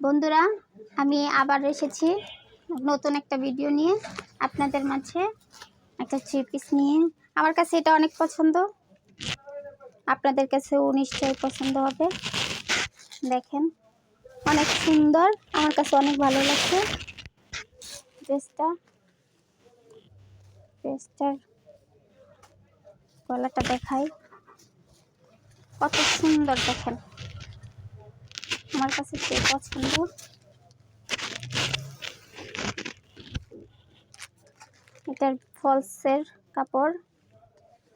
বন্ধুরা, আমি আবার এসেছি নতুন একটা ভিডিও নিয়ে আপনাদের মাঝে। একটা থ্রি পিস নিয়ে আমার কাছে এটা অনেক পছন্দ, আপনাদের কাছেও নিশ্চয়ই পছন্দ হবে। দেখেন অনেক সুন্দর, আমার কাছে অনেক ভালো লাগছে ড্রেসটার গলাটা দেখাই, কত সুন্দর দেখেন, আমার কাছে খুব পছন্দ। এটার ফলসের কাপড়,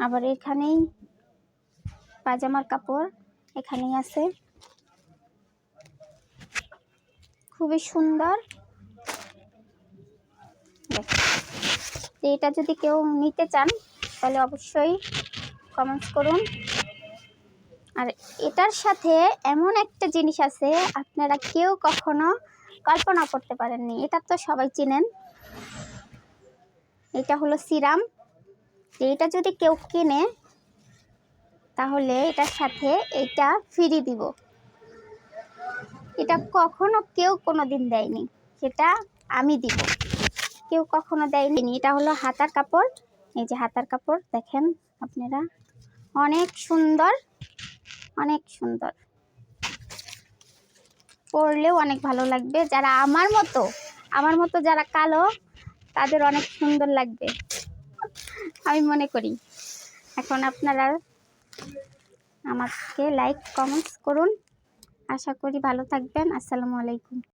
আবার এখানেই পাজামার কাপড় এখানেই আছে, খুবই সুন্দর। এটা যদি কেউ নিতে চান তাহলে অবশ্যই কমেন্টস করুন। আর এটার সাথে এমন একটা জিনিস আছে আপনারা কেউ কখনো কল্পনা করতে পারেননি। এটা তো সবাই চিনেন, এটা হলো সিরাম। এটা যদি কেউ কিনে তাহলে এটার সাথে এটা ফ্রি দিব। এটা কখনো কেউ কোনোদিন দেয়নি, সেটা আমি দিব, কেউ কখনো দেয়নি। এটা হলো হাতার কাপড়, এই যে হাতার কাপড় দেখেন আপনারা, অনেক সুন্দর, অনেক সুন্দর, পরলেও অনেক ভালো লাগবে। যারা আমার মতো যারা কালো, তাদের অনেক সুন্দর লাগবে আমি মনে করি। এখন আপনারা আমাকে লাইক কমেন্টস করুন, আশা করি ভালো থাকবেন। আসসালামু আলাইকুম।